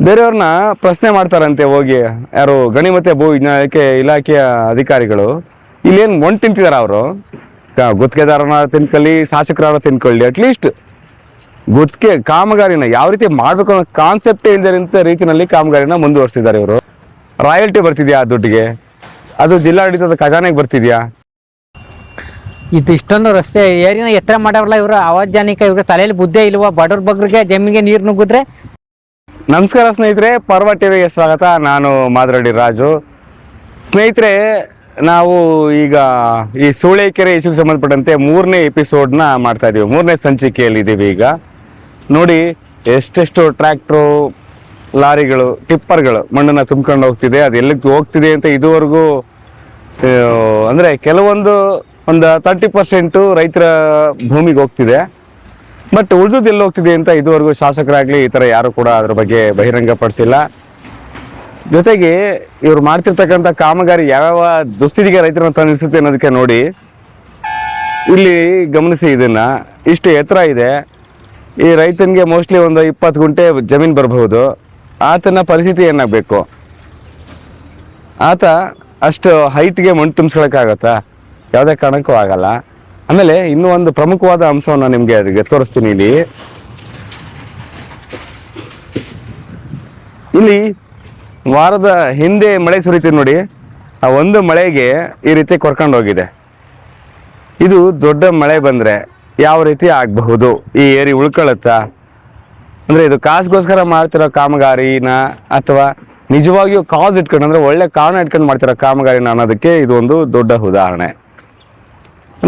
ಬೇರೆಯವ್ರನ್ನ ಪ್ರಶ್ನೆ ಮಾಡ್ತಾರಂತೆ ಹೋಗಿ, ಯಾರು ಗಣಿ ಮತ್ತೆ ಭೂ ವಿಜ್ಞಾನಕ್ಕೆ ಇಲಾಖೆಯ ಅಧಿಕಾರಿಗಳು. ಇಲ್ಲೇನು ಮಣ್ಣು ತಿಂತಿದಾರ ಅವರು? ಗುತ್ತಿಗೆದಾರನ ತಿನ್ಕೊಳ್ಳಿ, ಶಾಸಕರಾರ ತಿನ್ಕೊಳ್ಳಿ, ಅಟ್ಲೀಸ್ಟ್ ಗುತ್ತಿಗೆ ಕಾಮಗಾರಿನ ಯಾವ ರೀತಿ ಮಾಡಬೇಕು ಅನ್ನೋ ಕಾನ್ಸೆಪ್ಟೇ ಇಲ್ಲದಂಥ ರೀತಿಯಲ್ಲಿ ಕಾಮಗಾರಿನ ಮುಂದುವರಿಸ್ತಿದ್ದಾರೆ ಇವರು. ರಾಯಲ್ಟಿ ಬರ್ತಿದ್ಯಾ ಆ ದುಡ್ಡಿಗೆ? ಅದು ಜಿಲ್ಲಾಡಳಿತದ ಖಜಾನೆಗೆ ಬರ್ತಿದ್ಯಾ? ಇದು ಇಷ್ಟೊಂದು ರಸ್ತೆ ಏರಿನ ಎತ್ತರ ಮಾಡವ್ರಲ್ಲ ಇವರು, ಅವೈಜ್ಞಾನಿಕ. ಇವ್ರ ತಲೆಯಲ್ಲಿ ಬುದ್ಧಿ ಇಲ್ವಾ? ಬಡವ್ರ ಬಗ್ರಿಗೆ ಜಮೀನಿಗೆ ನೀರು ನುಗ್ಗಿದ್ರೆ. ನಮಸ್ಕಾರ ಸ್ನೇಹಿತರೆ, ಪರ್ವ ಟಿವಿಗೆ ಸ್ವಾಗತ. ನಾನು ಮಾದರಳ್ಳಿ ರಾಜು. ಸ್ನೇಹಿತರೆ, ನಾವು ಈಗ ಈ ಸೂಳೆಕೆರೆ ಇಶ್ಯೂಗೆ ಸಂಬಂಧಪಟ್ಟಂತೆ 3ನೇ ಎಪಿಸೋಡ್ನ ಮಾಡ್ತಾ ಇದ್ದೀವಿ. 3ನೇ ಸಂಚಿಕೆಯಲ್ಲಿದ್ದೀವಿ. ಈಗ ನೋಡಿ ಎಷ್ಟೆಷ್ಟು ಟ್ರ್ಯಾಕ್ಟ್ರು, ಲಾರಿಗಳು, ಟಿಪ್ಪರ್ಗಳು ಮಣ್ಣನ್ನು ತುಂಬ್ಕೊಂಡು ಹೋಗ್ತಿದೆ. ಅದು ಎಲ್ಲಿಗೆ ಹೋಗ್ತಿದೆ ಅಂತ ಇದುವರೆಗೂ ಅಂದರೆ ಕೆಲವೊಂದು 30% ರೈತರ ಭೂಮಿಗೆ ಹೋಗ್ತಿದೆ. ಬಟ್ ಉಳಿದು ಎಲ್ಲಿ ಹೋಗ್ತಿದೆ ಅಂತ ಇದುವರೆಗೂ ಶಾಸಕರಾಗಲಿ ಈ ಥರ ಯಾರು ಕೂಡ ಅದ್ರ ಬಗ್ಗೆ ಬಹಿರಂಗಪಡಿಸಿಲ್ಲ. ಜೊತೆಗೆ ಇವ್ರು ಮಾಡ್ತಿರ್ತಕ್ಕಂಥ ಕಾಮಗಾರಿ ಯಾವ್ಯಾವ ದುಸ್ಥಿತಿಗೆ ರೈತರನ್ನ ತಂದಿಸುತ್ತೆ ಅನ್ನೋದಕ್ಕೆ ನೋಡಿ, ಇಲ್ಲಿ ಗಮನಿಸಿ. ಇದನ್ನು ಇಷ್ಟು ಎತ್ತರ ಇದೆ. ಈ ರೈತನಿಗೆ ಮೋಸ್ಟ್ಲಿ ಒಂದು 20 ಗುಂಟೆ ಜಮೀನು ಬರಬಹುದು. ಆತನ ಪರಿಸ್ಥಿತಿ ಏನಾಗಬೇಕು? ಆತ ಅಷ್ಟು ಹೈಟ್ಗೆ ಮಣ್ಣು ತುಂಬಿಸ್ಕೊಳಕ್ಕಾಗತ್ತಾ? ಯಾವುದೇ ಕಾರಣಕ್ಕೂ ಆಗಲ್ಲ. ಆಮೇಲೆ ಇನ್ನೂ ಒಂದು ಪ್ರಮುಖವಾದ ಅಂಶವನ್ನು ನಿಮಗೆ ಅದಕ್ಕೆ ತೋರಿಸ್ತೀನಿ. ಇಲ್ಲಿ ವಾರದ ಹಿಂದೆ ಮಳೆ ಸುರಿತೀವಿ ನೋಡಿ, ಆ ಒಂದು ಮಳೆಗೆ ಈ ರೀತಿ ಕೊರ್ಕೊಂಡು ಹೋಗಿದೆ. ಇದು ದೊಡ್ಡ ಮಳೆ ಬಂದರೆ ಯಾವ ರೀತಿ ಆಗಬಹುದು? ಈ ಏರಿ ಉಳ್ಕೊಳ್ಳುತ್ತಾ? ಅಂದರೆ ಇದು ಕಾಸಿಗೋಸ್ಕರ ಮಾಡ್ತಿರೋ ಕಾಮಗಾರಿನ ಅಥವಾ ನಿಜವಾಗಿಯೂ ಕಾಸ್ ಇಟ್ಕೊಂಡು, ಅಂದರೆ ಒಳ್ಳೆ ಕಾರಣ ಇಟ್ಕೊಂಡು ಮಾಡ್ತಿರೋ ಕಾಮಗಾರಿನ ಅನ್ನೋದಕ್ಕೆ ಇದು ಒಂದು ದೊಡ್ಡ ಉದಾಹರಣೆ.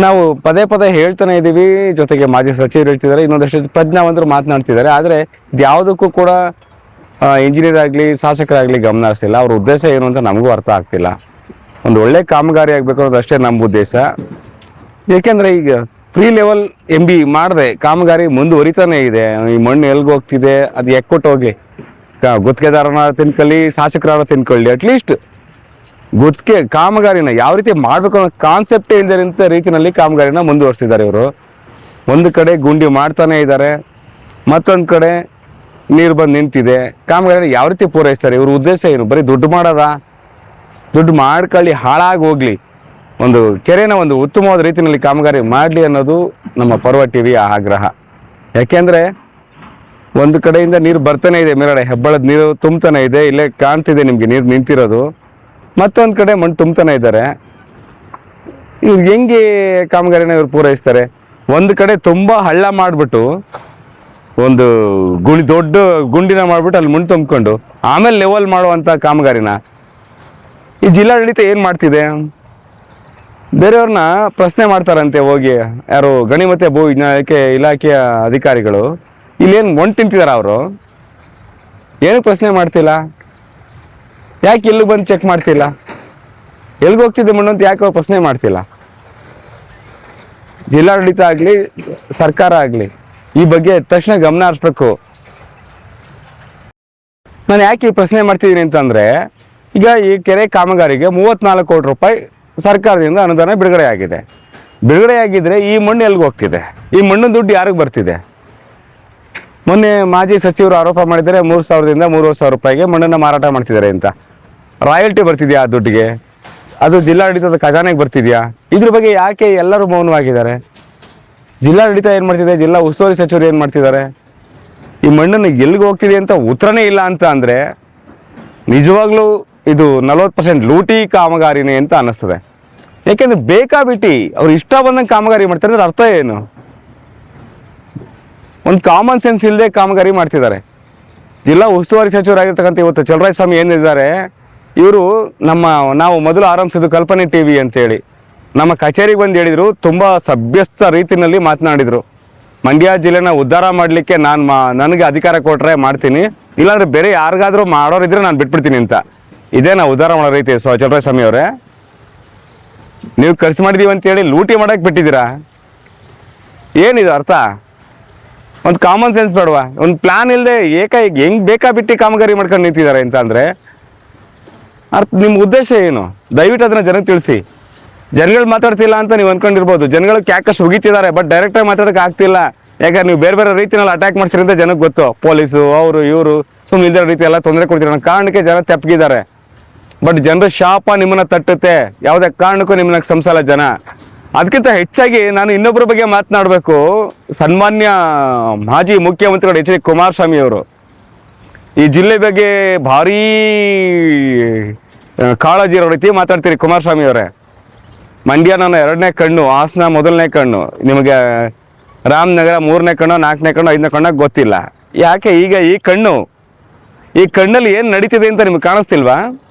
ನಾವು ಪದೇ ಪದೇ ಹೇಳ್ತಾನೆ ಇದ್ದೀವಿ. ಜೊತೆಗೆ ಮಾಜಿ ಸಚಿವರು ಹೇಳ್ತಿದ್ದಾರೆ, ಇನ್ನೊಂದಷ್ಟು ಪ್ರಜ್ಞಾವಂತರು ಮಾತನಾಡ್ತಿದ್ದಾರೆ. ಆದರೆ ಇದು ಯಾವುದಕ್ಕೂ ಕೂಡ ಇಂಜಿನಿಯರ್ ಆಗಲಿ ಶಾಸಕರಾಗಲಿ ಗಮನ ಹರಿಸಿಲ್ಲ. ಅವ್ರ ಉದ್ದೇಶ ಏನು ಅಂತ ನಮಗೂ ಅರ್ಥ ಆಗ್ತಿಲ್ಲ. ಒಂದು ಒಳ್ಳೆ ಕಾಮಗಾರಿ ಆಗಬೇಕು ಅನ್ನೋದು ಅಷ್ಟೇ ನಮ್ಮ ಉದ್ದೇಶ. ಏಕೆಂದರೆ ಈಗ ಫ್ರೀ ಲೆವೆಲ್ MB ಮಾಡಿದೆ ಕಾಮಗಾರಿ ಮುಂದುವರಿತಾನೆ ಇದೆ. ಈ ಮಣ್ಣು ಎಲ್ಗೆ ಹೋಗ್ತಿದೆ? ಅದು ಎಕ್ಕೊಟ್ಟು ಹೋಗಿ ಗುತ್ತಿಗೆದಾರನ ತಿನ್ಕೊಳ್ಳಿ, ಶಾಸಕರಾರ ತಿನ್ಕೊಳ್ಳಿ, ಅಟ್ಲೀಸ್ಟ್ ಗುತ್ತಿಗೆ ಕಾಮಗಾರಿನ ಯಾವ ರೀತಿ ಮಾಡಬೇಕು ಅನ್ನೋ ಕಾನ್ಸೆಪ್ಟೇ ಇಲ್ಲದಂಥ ರೀತಿಯಲ್ಲಿ ಕಾಮಗಾರಿನ ಮುಂದುವರಿಸ್ತಿದ್ದಾರೆ ಇವರು. ಒಂದು ಕಡೆ ಗುಂಡಿ ಮಾಡ್ತಾನೆ ಇದ್ದಾರೆ, ಮತ್ತೊಂದು ಕಡೆ ನೀರು ಬಂದು ನಿಂತಿದೆ. ಕಾಮಗಾರಿನ ಯಾವ ರೀತಿ ಪೂರೈಸ್ತಾರೆ? ಇವ್ರ ಉದ್ದೇಶ ಏನು? ಬರೀ ದುಡ್ಡು ಮಾಡೋದಾ? ದುಡ್ಡು ಮಾಡ್ಕೊಳ್ಳಿ, ಹಾಳಾಗಿ ಹೋಗಲಿ. ಒಂದು ಕೆರೆನ ಒಂದು ಉತ್ತಮವಾದ ರೀತಿಯಲ್ಲಿ ಕಾಮಗಾರಿ ಮಾಡಲಿ ಅನ್ನೋದು ನಮ್ಮ ಪರ್ವ ಟಿವಿಯ ಆಗ್ರಹ. ಯಾಕೆಂದರೆ ಒಂದು ಕಡೆಯಿಂದ ನೀರು ಬರ್ತಾನೆ ಇದೆ, ಮೇಲ್ಗಡೆ ಹೆಬ್ಬಳದ ನೀರು ತುಂಬ್ತಾನೆ ಇದೆ. ಇಲ್ಲೇ ಕಾಣ್ತಿದೆ ನಿಮಗೆ ನೀರು ನಿಂತಿರೋದು. ಮತ್ತೊಂದು ಕಡೆ ಮಣ್ಣು ತುಂಬ್ತಾನೆ ಇದ್ದಾರೆ. ಇವ್ರು ಹೆಂಗೆ ಕಾಮಗಾರಿನ ಇವ್ರು ಪೂರೈಸ್ತಾರೆ? ಒಂದು ಕಡೆ ತುಂಬ ಹಳ್ಳ ಮಾಡಿಬಿಟ್ಟು ಒಂದು ದೊಡ್ಡ ಗುಂಡಿನ ಮಾಡಿಬಿಟ್ಟು ಅಲ್ಲಿ ಮಣ್ಣು ತುಂಬಿಕೊಂಡು ಆಮೇಲೆ ಲೆವೆಲ್ ಮಾಡುವಂಥ ಕಾಮಗಾರಿನ ಈ ಜಿಲ್ಲಾಡಳಿತ ಏನು ಮಾಡ್ತಿದೆ? ಬೇರೆಯವ್ರನ್ನ ಪ್ರಶ್ನೆ ಮಾಡ್ತಾರಂತೆ ಹೋಗಿ, ಯಾರು ಗಣಿ ಮತ್ತು ಭೂ ವಿಜ್ಞಾನಕ್ಕೆ ಇಲಾಖೆಯ ಅಧಿಕಾರಿಗಳು. ಇಲ್ಲೇನು ಮಣ್ಣು ತಿಂತಿದಾರ ಅವರು? ಏನಕ್ಕೆ ಪ್ರಶ್ನೆ ಮಾಡ್ತಿಲ್ಲ? ಯಾಕೆ ಎಲ್ಲಿಗೆ ಬಂದು ಚೆಕ್ ಮಾಡ್ತಿಲ್ಲ? ಎಲ್ಲಿಗೆ ಹೋಗ್ತಿದ್ದೆ ಮಣ್ಣು ಅಂತ ಯಾಕೆ ಪ್ರಶ್ನೆ ಮಾಡ್ತಿಲ್ಲ? ಜಿಲ್ಲಾಡಳಿತ ಆಗಲಿ ಸರ್ಕಾರ ಆಗಲಿ ಈ ಬಗ್ಗೆ ತಕ್ಷಣ ಗಮನ ಹರಿಸ್ಬೇಕು. ನಾನು ಯಾಕೆ ಈ ಪ್ರಶ್ನೆ ಮಾಡ್ತಿದ್ದೀನಿ ಅಂತಂದರೆ, ಈಗ ಈ ಕೆರೆ ಕಾಮಗಾರಿಗೆ 34 ಕೋಟಿ ರೂಪಾಯಿ ಸರ್ಕಾರದಿಂದ ಅನುದಾನ ಬಿಡುಗಡೆ ಆಗಿದೆ. ಬಿಡುಗಡೆ ಆಗಿದ್ದರೆ ಈ ಮಣ್ಣು ಎಲ್ಲಿಗೆ ಹೋಗ್ತಿದೆ? ಈ ಮಣ್ಣು ದುಡ್ಡು ಯಾರಿಗೆ ಬರ್ತಿದೆ? ಮೊನ್ನೆ ಮಾಜಿ ಸಚಿವರು ಆರೋಪ ಮಾಡಿದ್ದಾರೆ, 3,000ದಿಂದ 3,500 ರೂಪಾಯಿಗೆ ಮಣ್ಣನ್ನು ಮಾರಾಟ ಮಾಡ್ತಿದ್ದಾರೆ ಅಂತ. ರಾಯಲ್ಟಿ ಬರ್ತಿದೆಯಾ ಆ ದುಡ್ಡಿಗೆ? ಅದು ಜಿಲ್ಲಾಡಳಿತದ ಖಜಾನೆಗೆ ಬರ್ತಿದೆಯಾ? ಇದ್ರ ಬಗ್ಗೆ ಯಾಕೆ ಎಲ್ಲರೂ ಮೌನವಾಗಿದ್ದಾರೆ? ಜಿಲ್ಲಾಡಳಿತ ಏನು ಮಾಡ್ತಿದೆ? ಜಿಲ್ಲಾ ಉಸ್ತುವಾರಿ ಸಚಿವರು ಏನು ಮಾಡ್ತಿದ್ದಾರೆ? ಈ ಮಣ್ಣನ್ನು ಎಲ್ಲಿಗೆ ಹೋಗ್ತಿದೆ ಅಂತ ಉತ್ತರನೇ ಇಲ್ಲ ಅಂತ ಅಂದರೆ ನಿಜವಾಗ್ಲೂ ಇದು 40% ಲೂಟಿ ಕಾಮಗಾರಿನೇ ಅಂತ ಅನ್ನಿಸ್ತದೆ. ಯಾಕೆಂದರೆ ಬೇಕಾಬಿಟ್ಟು ಅವ್ರು ಇಷ್ಟ ಬಂದಂಗೆ ಕಾಮಗಾರಿ ಮಾಡ್ತಾರೆ. ಅದ್ರ ಅರ್ಥ ಏನು? ಒಂದು ಕಾಮನ್ ಸೆನ್ಸ್ ಇಲ್ಲದೆ ಕಾಮಗಾರಿ ಮಾಡ್ತಿದ್ದಾರೆ. ಜಿಲ್ಲಾ ಉಸ್ತುವಾರಿ ಸಚಿವರಾಗಿರ್ತಕ್ಕಂಥ ಇವತ್ತು ಚಲರಾಯಸ್ವಾಮಿ ಏನಿದ್ದಾರೆ, ಇವರು ನಾವು ಮೊದಲು ಆರಂಭಿಸಿದ್ದು ಕಲ್ಪನೆ TV ಅಂತೇಳಿ ನಮ್ಮ ಕಚೇರಿಗೆ ಬಂದು ಹೇಳಿದರು. ತುಂಬ ಸಭ್ಯಸ್ಥ ರೀತಿಯಲ್ಲಿ ಮಾತನಾಡಿದರು. ಮಂಡ್ಯ ಜಿಲ್ಲೆನ ಉದ್ಧಾರ ಮಾಡಲಿಕ್ಕೆ ನನಗೆ ಅಧಿಕಾರ ಕೊಟ್ಟರೆ ಮಾಡ್ತೀನಿ, ಇಲ್ಲಾಂದರೆ ಬೇರೆ ಯಾರಿಗಾದರೂ ಮಾಡೋರಿದ್ರೆ ನಾನು ಬಿಟ್ಬಿಡ್ತೀನಿ ಅಂತ. ಇದೇ ನಾವು ಉದ್ಧಾರ ಮಾಡೋ ರೀತಿ. ಚಲರಾಯಸ್ವಾಮಿ ಅವರೇ, ನೀವು ಖರ್ಚು ಮಾಡಿದ್ದೀವಿ ಅಂತೇಳಿ ಲೂಟಿ ಮಾಡೋಕ್ಕೆ ಬಿಟ್ಟಿದ್ದೀರಾ? ಏನಿದು ಅರ್ಥ? ಒಂದು ಕಾಮನ್ ಸೆನ್ಸ್ ಬೇಡವಾ? ಒಂದು ಪ್ಲ್ಯಾನ್ ಇಲ್ಲದೆ ಹೆಂಗೆ ಬೇಕಾಬಿಟ್ಟು ಕಾಮಗಾರಿ ಮಾಡ್ಕೊಂಡು ನಿಂತಿದ್ದಾರೆ ಅಂತ ಅಂದರೆ ನಿಮ್ಮ ಉದ್ದೇಶ ಏನು? ದಯವಿಟ್ಟು ಅದನ್ನು ಜನಕ್ಕೆ ತಿಳಿಸಿ. ಜನಗಳು ಮಾತಾಡ್ತಿಲ್ಲ ಅಂತ ನೀವು ಅಂದ್ಕೊಂಡಿರ್ಬೋದು. ಜನಗಳು ಕ್ಯಾಕಷ್ಟು ಹುಗಿತಿದ್ದಾರೆ, ಬಟ್ ಡೈರೆಕ್ಟಾಗಿ ಮಾತಾಡೋಕ್ಕೆ ಆಗ್ತಿಲ್ಲ. ಯಾಕಂದ್ರೆ ನೀವು ಬೇರೆ ಬೇರೆ ರೀತಿಯಲ್ಲಿ ಅಟ್ಯಾಕ್ ಮಾಡ್ಸಿರಿ ಅಂತ ಜನಕ್ಕೆ ಗೊತ್ತು. ಪೊಲೀಸು ಅವರು ಇವರು ಸುಮ್ಮನೆ ಇದೇ ರೀತಿ ಎಲ್ಲ ತೊಂದರೆ ಕೊಡ್ತೀರ ಅನ್ನೋ ಕಾರಣಕ್ಕೆ ಜನ ತೆಪ್ಪಗಿದ್ದಾರೆ. ಬಟ್ ಜನರ ಶಾಪ ನಿಮ್ಮನ್ನ ತಟ್ಟುತ್ತೆ, ಯಾವುದೇ ಕಾರಣಕ್ಕೂ ನಿಮ್ಮನ್ನ ಸಂಸಲ್ಲ ಜನ. ಅದಕ್ಕಿಂತ ಹೆಚ್ಚಾಗಿ ನಾನು ಇನ್ನೊಬ್ಬರ ಬಗ್ಗೆ ಮಾತನಾಡಬೇಕು. ಸನ್ಮಾನ್ಯ ಮಾಜಿ ಮುಖ್ಯಮಂತ್ರಿಗಳು ಎಚ್ ಡಿ ಕುಮಾರಸ್ವಾಮಿ ಅವರು ಈ ಜಿಲ್ಲೆ ಬಗ್ಗೆ ಭಾರೀ ಕಾಳಜಿ ಇರೋ ರೀತಿ ಮಾತಾಡ್ತೀರಿ ಕುಮಾರಸ್ವಾಮಿ ಅವರೇ. ಮಂಡ್ಯ ನನ್ನ 2ನೇ ಕಣ್ಣು, ಹಾಸನ 1ನೇ ಕಣ್ಣು, ನಿಮಗೆ ರಾಮನಗರ 3ನೇ ಕಣ್ಣು, 4ನೇ ಕಣ್ಣು, 5ನೇ ಕಣ್ಣು ಗೊತ್ತಿಲ್ಲ. ಯಾಕೆ ಈಗ ಈ ಕಣ್ಣಲ್ಲಿ ಏನು ನಡೀತಿದೆ ಅಂತ ನಿಮ್ಗೆ ಕಾಣಿಸ್ತಿಲ್ವಾ?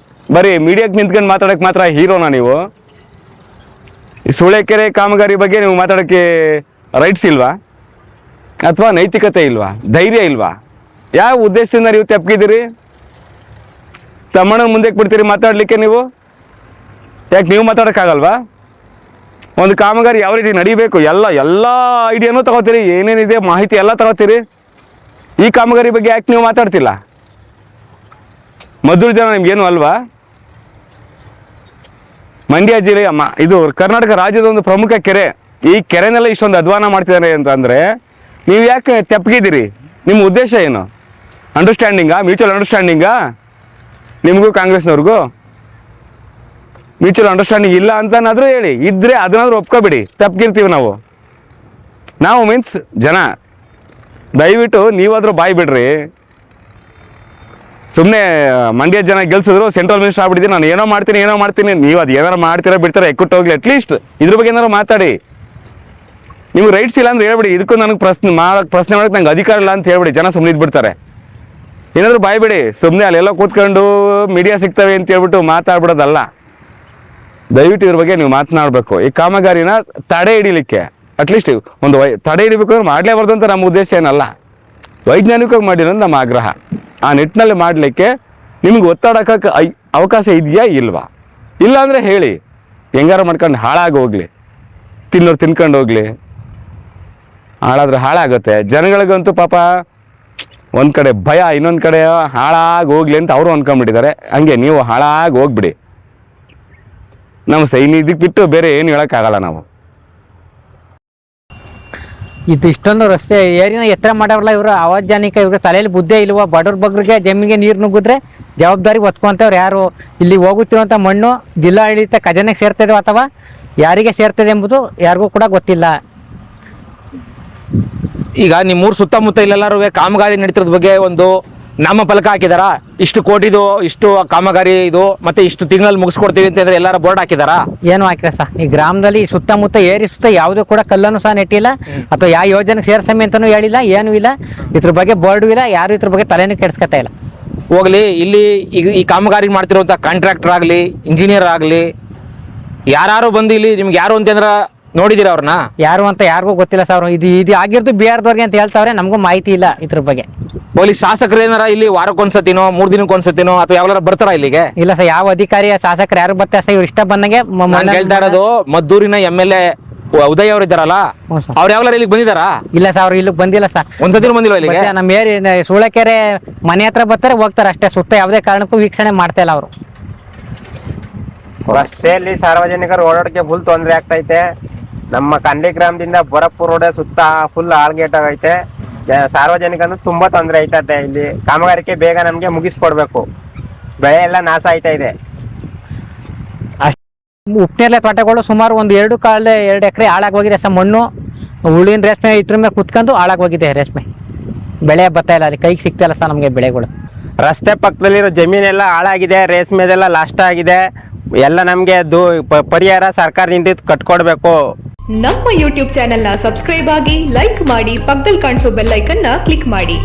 ಬರೀ ಮೀಡಿಯಾಕ್ಕೆ ನಿಂತ್ಕೊಂಡು ಮಾತಾಡೋಕ್ಕೆ ಮಾತ್ರ ಹೀರೋನಾ ನೀವು? ಈ ಸೂಳೆಕೆರೆ ಕಾಮಗಾರಿ ಬಗ್ಗೆ ನೀವು ಮಾತಾಡೋಕ್ಕೆ ರೈಟ್ಸ್ ಇಲ್ವಾ? ಅಥವಾ ನೈತಿಕತೆ ಇಲ್ವಾ? ಧೈರ್ಯ ಇಲ್ವಾ? ಯಾವ ಉದ್ದೇಶದಿಂದ ನೀವು ತೆಪ್ಪಗಿದ್ದೀರಿ? ತಮ್ಮಣ್ಣ ಮುಂದಕ್ಕೆ ಬಿಡ್ತೀರಿ ಮಾತಾಡಲಿಕ್ಕೆ ನೀವು? ಯಾಕೆ ನೀವು ಮಾತಾಡೋಕ್ಕಾಗಲ್ವಾ? ಒಂದು ಕಾಮಗಾರಿ ಯಾವ ರೀತಿ ನಡಿಬೇಕು ಎಲ್ಲ ಐಡಿಯಾನೂ ತಗೋತೀರಿ, ಏನೇನಿದೆ ಮಾಹಿತಿ ಎಲ್ಲ ತಗೋತೀರಿ. ಈ ಕಾಮಗಾರಿ ಬಗ್ಗೆ ಯಾಕೆ ನೀವು ಮಾತಾಡ್ತಿಲ್ಲ? ಮದ್ದೂರು ಜನ ನಿಮ್ಗೇನು ಅಲ್ವಾ? ಮಂಡ್ಯ ಜಿಲ್ಲೆಯ ಇದು ಕರ್ನಾಟಕ ರಾಜ್ಯದ ಒಂದು ಪ್ರಮುಖ ಕೆರೆ. ಈ ಕೆರೆನೆಲ್ಲ ಇಷ್ಟೊಂದು ಅಧ್ವಾನ ಮಾಡ್ತಿದ್ದಾರೆ ಅಂತಂದರೆ ನೀವು ಯಾಕೆ ತೆಪ್ಪಗಿದ್ದೀರಿ? ನಿಮ್ಮ ಉದ್ದೇಶ ಏನು? ಅಂಡರ್ಸ್ಟ್ಯಾಂಡಿಂಗಾ? ಮ್ಯೂಚುವಲ್ ಅಂಡರ್ಸ್ಟ್ಯಾಂಡಿಂಗಾ ನಿಮಗೂ ಕಾಂಗ್ರೆಸ್ನವ್ರಿಗೂ? ಮ್ಯೂಚುವಲ್ ಅಂಡರ್ಸ್ಟ್ಯಾಂಡಿಂಗ್ ಇಲ್ಲ ಅಂತನಾದರೂ ಹೇಳಿ, ಇದ್ದರೆ ಅದನ್ನಾದ್ರೂ ಒಪ್ಕೊಬಿಡಿ. ತಪ್ಪಿರ್ತೀವಿ ನಾವು ಮೀನ್ಸ್ ಜನ. ದಯವಿಟ್ಟು ನೀವಾದರೂ ಬಾಯಿ ಬಿಡ್ರಿ. ಸುಮ್ಮನೆ ಮಂಡ್ಯ ಜನ ಗೆಲ್ಸಿದ್ರು ಸೆಂಟ್ರಲ್ ಮಿನಿಸ್ಟರ್ ಆಗ್ಬಿಟ್ಟಿದ್ದೀನಿ, ನಾನು ಏನೋ ಮಾಡ್ತೀನಿ, ನೀವು ಅದು ಏನಾರು ಮಾಡ್ತೀರಾ ಬಿಡ್ತೀರಾ ಎಕ್ಕುಟ್ಟು ಹೋಗ್ಲಿ. ಅಟ್ಲೀಸ್ಟ್ ಇದ್ರ ಬಗ್ಗೆ ಏನಾರು ಮಾತಾಡಿ. ನಿಮ್ಗೆ ರೈಟ್ಸ್ ಇಲ್ಲ ಅಂದ್ರೆ ಹೇಳ್ಬಿಡಿ, ಇದಕ್ಕೂ ನನಗೆ ಪ್ರಶ್ನೆ ಮಾಡೋಕ್ಕೆ ನಂಗೆ ಅಧಿಕಾರ ಇಲ್ಲ ಅಂತ ಹೇಳ್ಬಿಡಿ. ಜನ ಸುಮ್ಮನೆ ಇದ್ಬಿಡ್ತಾರೆ. ಏನಾದರೂ ಬಾಯ್ಬಿಡಿ. ಸುಮ್ಮನೆ ಅಲ್ಲೆಲ್ಲ ಕೂತ್ಕೊಂಡು ಮೀಡಿಯಾ ಸಿಗ್ತವೆ ಅಂತ ಹೇಳ್ಬಿಟ್ಟು ಮಾತಾಡ್ಬಿಡೋದಲ್ಲ. ದಯವಿಟ್ಟು ಇದ್ರ ಬಗ್ಗೆ ನೀವು ಮಾತನಾಡಬೇಕು. ಈ ಕಾಮಗಾರಿನ ತಡೆ ಹಿಡಿಲಿಕ್ಕೆ ಅಟ್ಲೀಸ್ಟ್ ಒಂದು ತಡೆ ಹಿಡಿಬೇಕು ಅಂದ್ರೆ ಮಾಡಲೇಬಾರ್ದು ಅಂತ ನಮ್ಮ ಉದ್ದೇಶ ಏನಲ್ಲ, ವೈಜ್ಞಾನಿಕವಾಗಿ ಮಾಡಿರೋದು ನಮ್ಮ ಆಗ್ರಹ. ಆ ನಿಟ್ಟಿನಲ್ಲಿ ಮಾಡಲಿಕ್ಕೆ ನಿಮ್ಗೆ ಒತ್ತಡಕ್ಕೆ ಅವಕಾಶ ಇದೆಯಾ ಇಲ್ವಾ? ಇಲ್ಲ ಅಂದರೆ ಹೇಳಿ, ಹೆಂಗಾರ ಮಾಡ್ಕೊಂಡು ಹಾಳಾಗಿ ಹೋಗಲಿ, ತಿನ್ನೋರು ತಿನ್ಕೊಂಡು ಹೋಗಲಿ. ಹಾಳಾದ್ರೆ ಹಾಳಾಗುತ್ತೆ. ಜನಗಳಿಗಂತೂ ಪಾಪ ಒಂದು ಕಡೆ ಭಯ, ಇನ್ನೊಂದು ಕಡೆ ಹಾಳಾಗಿ ಹೋಗ್ಲಿ ಅಂತ ಅವರು ಅಂದ್ಕೊಂಡ್ಬಿಟ್ಟಿದ್ದಾರೆ. ಹಂಗೆ ನೀವು ಹಾಳಾಗಿ ಹೋಗ್ಬಿಡಿ. ನಮ್ಮ ಸೈನಿಕ ಬಿಟ್ಟು ಬೇರೆ ಏನು ಹೇಳೋಕ್ಕಾಗಲ್ಲ ನಾವು. ಇದು ಇಷ್ಟೊಂದು ರಸ್ತೆ ಏರಿನ ಎತ್ತರ ಮಾಡವ್ರಲ್ಲ ಇವರು ಅವೈಜ್ಞಾನಿಕ. ಇವ್ರಿಗೆ ತಲೆಯಲ್ಲಿ ಬುದ್ಧಿ ಇಲ್ವ? ಬಡವ್ರ ಬಗ್ಗರಿಗೆ ಜಮೀನಿಗೆ ನೀರು ನುಗ್ಗಿದ್ರೆ ಜವಾಬ್ದಾರಿ ಹೊತ್ಕೊಂತವ್ರು ಯಾರು? ಇಲ್ಲಿ ಹೋಗುತ್ತಿರುವಂಥ ಮಣ್ಣು ಜಿಲ್ಲಾಡಳಿತ ಖಜಾನೆಗೆ ಸೇರ್ತದೆ ಅಥವಾ ಯಾರಿಗೆ ಸೇರ್ತದೆ ಎಂಬುದು ಯಾರಿಗೂ ಕೂಡ ಗೊತ್ತಿಲ್ಲ. ಈಗ ನಿಮ್ಮೂರು ಸುತ್ತಮುತ್ತ ಇಲ್ಲೆಲ್ಲರೂ ಕಾಮಗಾರಿ ನಡೀತಿರೋದ್ ಬಗ್ಗೆ ಒಂದು ನಾಮಫಲಕ ಹಾಕಿದಾರಾ? ಇಷ್ಟು ಕೋಟಿದು, ಇಷ್ಟು ಕಾಮಗಾರಿ ಇದು, ಮತ್ತೆ ಇಷ್ಟು ತಿಂಗಳಲ್ಲಿ ಮುಗಿಸ್ಕೊಡ್ತೀವಿ ಅಂತಂದ್ರೆ ಎಲ್ಲಾರು ಬೋರ್ಡ್ ಹಾಕಿದಾರಾ? ಏನು ಹಾಕಿಲ್ಲ ಸರ್. ಈ ಗ್ರಾಮದಲ್ಲಿ ಸುತ್ತಮುತ್ತ ಏರಿ ಸುತ್ತ ಯಾವುದೂ ಕೂಡ ಕಲ್ಲನ್ನು ಸಹ ನೆಟ್ಟಿಲ್ಲ, ಅಥವಾ ಯಾವ ಯೋಜನೆ ಸೇರ್ಸಮಿ ಅಂತಲೂ ಹೇಳಿಲ್ಲ, ಏನೂ ಇಲ್ಲ. ಇದ್ರ ಬಗ್ಗೆ ಬೋರ್ಡು ಇಲ್ಲ, ಯಾರು ಇದ್ರ ಬಗ್ಗೆ ತಲೆನೂ ಕೆಡಿಸ್ಕೊತಾ ಇಲ್ಲ. ಹೋಗ್ಲಿ, ಇಲ್ಲಿ ಈಗ ಈ ಕಾಮಗಾರಿ ಮಾಡ್ತಿರುವಂಥ ಕಾಂಟ್ರಾಕ್ಟರ್ ಆಗಲಿ, ಇಂಜಿನಿಯರ್ ಆಗಲಿ, ಯಾರು ಬಂದು ಇಲ್ಲಿ ನಿಮ್ಗೆ ಯಾರು ಅಂತಂದ್ರೆ ನೋಡಿದಿರ ಅವ್ರನ್ನ? ಯಾರು ಅಂತ ಯಾರಿಗೂ ಗೊತ್ತಿಲ್ಲ ಸರ್. ಇದು ಆಗಿರ್ದು ಬಿಹಾರದವ್ರಿಗೆ ಅಂತ ಹೇಳ್ತಾವ್ರೆ, ನಮಗೂ ಮಾಹಿತಿ ಇಲ್ಲ ಇದ್ರ ಬಗ್ಗೆ. ಹೋಗ್ಲಿ, ಶಾಸಕರು ಏನಾರ ಇಲ್ಲಿ ವಾರಕ್ಕೊಂದ್ಸತಿನೋ 3 ದಿನಕ್ಕೊಂದ್ಸತಿನೋ ಅಥವಾ ಯಾವಾಗಾರ ಬರ್ತಾರ ಇಲ್ಲಿಗೆ? ಇಲ್ಲ ಸರ್, ಯಾವ ಅಧಿಕಾರಿ ಶಾಸಕರು ಯಾರು ಬರ್ತಾರೆ ಸರ್? ಇವ್ರು ಇಷ್ಟ ಬಂದಂಗೆ ಹೇಳ್ತಾ ಇರೋದು ಮದ್ದೂರಿನ MLA ಉದಯ್ ಅವ್ರು ಇದ್ದಾರಲ್ಲ, ಅವ್ರು ಯಾವಾಗಾರ ಇಲ್ಲಿಗೆ ಬಂದಿದಾರಾ? ಇಲ್ಲ ಸರ್, ಅವ್ರು ಇಲ್ಲಿಗೆ ಬಂದಿಲ್ಲ ಸರ್. ಒಂದ್ಸತಿನೂ ಬಂದಿಲ್ಲ ಇಲ್ಲಿಗೆ? ನಮ್ಮ ಸೂಳೆಕೆರೆ ಮನೆ ಹತ್ರ ಬರ್ತಾರೆ, ಹೋಗ್ತಾರೆ ಅಷ್ಟೇ. ಸುತ್ತ ಯಾವುದೇ ಕಾರಣಕ್ಕೂ ವೀಕ್ಷಣೆ ಮಾಡ್ತಾ ಇಲ್ಲ ಅವರು. ರಸ್ತೆಯಲ್ಲಿ ಸಾರ್ವಜನಿಕರು ಓಡಾಡಕ್ಕೆ ಫುಲ್ ತೊಂದರೆ ಆಗ್ತೈತೆ. ನಮ್ಮ ಕಂಡಿ ಗ್ರಾಮದಿಂದ ಬರಪ್ಪು ರೋಡ್ ಸುತ್ತ ಫುಲ್ ಆಳ್ಗೇಟ್ ಆಗೈತೆ. ಸಾರ್ವಜನಿಕನು ತುಂಬಾ ತೊಂದರೆ ಐತತೆ. ಇಲ್ಲಿ ಕಾಮಗಾರಿಕೆ ಬೇಗ ನಮ್ಗೆ ಮುಗಿಸ್ಕೊಡ್ಬೇಕು. ಬೆಳೆ ಎಲ್ಲ ನಾಶ ಆಯ್ತಾ ಇದೆ. ಉಪ್ನೇರ್ಲೆ ತೋಟಗಳು ಸುಮಾರು ಒಂದು 2 ಎಕರೆ ಹಾಳಾಗೋಗಿದೆ ಸರ್. ಮಣ್ಣು ಹುಳಿನ ರೇಷ್ಮೆ ಇದ್ರ ಮೇಲೆ ಕುತ್ಕೊಂಡು ಹಾಳಾಗೋಗಿದೆ ರೇಷ್ಮೆ. ಬೆಳೆ ಬರ್ತಾ ಇಲ್ಲ, ಅಲ್ಲಿ ಕೈಗೆ ಸಿಗ್ತಾ ಇಲ್ಲ ಸರ್ ನಮಗೆ ಬೆಳೆಗಳು. ರಸ್ತೆ ಪಕ್ಕದಲ್ಲಿರೋ ಜಮೀನೆಲ್ಲ ಹಾಳಾಗಿದೆ, ರೇಷ್ಮೆದೆಲ್ಲ ನಷ್ಟ ಆಗಿದೆ. ಎಲ್ಲ ನಮ್ಗೆ ಪರಿಹಾರ ಸರ್ಕಾರದಿಂದ ಕಟ್ಕೊಡ್ಬೇಕು. ನಮ್ಮ ಯೂಟ್ಯೂಬ್ ಚಾನೆಲ್ನ ಸಬ್ಸ್ಕ್ರೈಬ್ ಆಗಿ, ಲೈಕ್ ಮಾಡಿ, ಪಕ್ಕದಲ್ಲಿ ಕಾಣಿಸೋ ಬೆಲ್ ಐಕನ್ನ ಕ್ಲಿಕ್ ಮಾಡಿ.